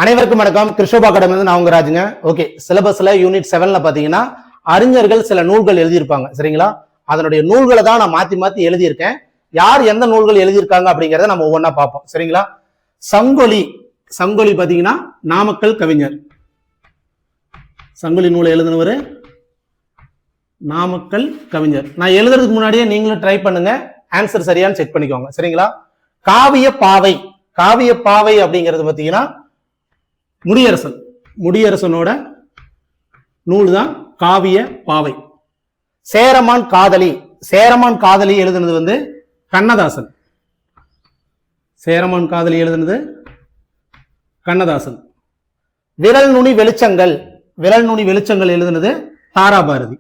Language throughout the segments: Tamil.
அனைவருக்கும் வணக்கம். கிருஷ்ணபா அகாடமி நான் உங்க ராஜுங்க. ஓகே, சிலபஸ்ல யூனிட் 7ல பாத்தீங்கன்னா அறிஞர்கள் சில நூல்கள் எழுதியிருப்பாங்க. சரிங்களா? அதனுடைய நூல்களை தான் நான் மாத்தி மாத்தி எழுதியிருக்கேன். யார் எந்த நூல்கள் எழுதியிருக்காங்க அப்படிங்கறத நம்ம ஒவ்வொன்னா பார்ப்போம். சரிங்களா? சங்கொலி பாத்தீங்கன்னா நாமக்கல் கவிஞர். சங்கொலி நூலை எழுதினவர் நாமக்கல் கவிஞர். நான் எழுதுறதுக்கு முன்னாடியே நீங்களும் ட்ரை பண்ணுங்க, ஆன்சர் சரியான்னு செக் பண்ணிக்கோங்க. சரிங்களா? காவிய பாவை அப்படிங்கிறது பாத்தீங்கன்னா முடியரசனோட நூல் தான் காவிய பாவை. சேரமான் காதலி எழுதுனது கண்ணதாசன். விரல் நுனி வெளிச்சங்கள் எழுதுனது தாராபாரதி.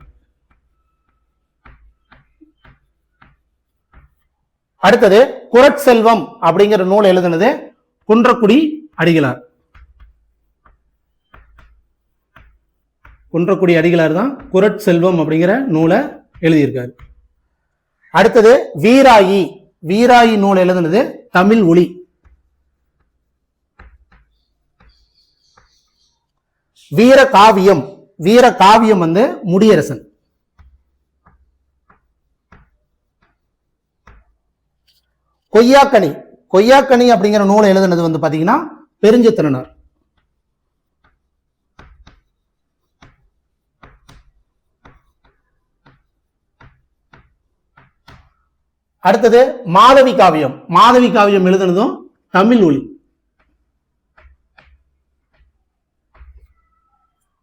அடுத்தது குறட்செல்வம் அப்படிங்கிற நூல் எழுதுனது குன்றக்குடி அடிகளார். தான் குறட்செல்வம் அப்படிங்கிற நூலை எழுதியிருக்காரு. அடுத்தது வீராயி நூல் எழுதுனது தமிழ் ஒளி. வீர காவியம் முடியரசன். கொய்யாக்கனி அப்படிங்கிற நூலை எழுதுனது பாத்தீங்கன்னா பெருஞ்சித்திரனார். அடுத்தது மாதவி காவியம் எழுதுனதும் தமிழ் ஒளி.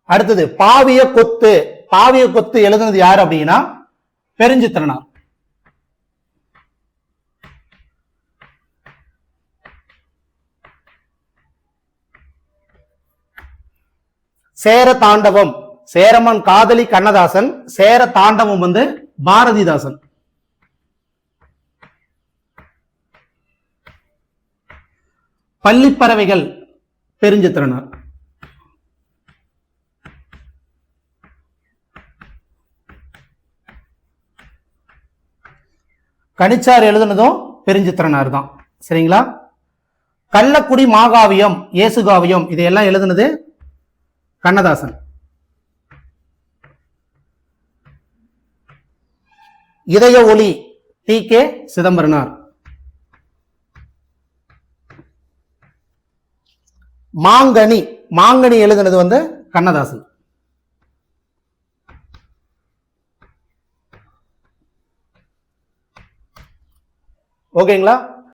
அடுத்தது பாவிய கொத்து எழுதுனது யாரு அப்படின்னா பெருஞ்சித்திரனார். சேர தாண்டவம் சேரமான் காதலி கண்ணதாசன். சேர தாண்டவம் பாரதிதாசன். பள்ளிப்பறவைகள் பெருஞ்சித்திரனார். கனிச்சார் எழுதுனதும் பெருஞ்சித்திரனார் தான். சரிங்களா? கள்ளக்குடி மாகாவியம் இயேசுகாவியம் இதையெல்லாம் எழுதுனது கண்ணதாசன். இதய ஒளி டி.கே. சிதம்பரனார். மாங்கனி எழுதுனது கண்ணதாசன். ஓகேங்களா?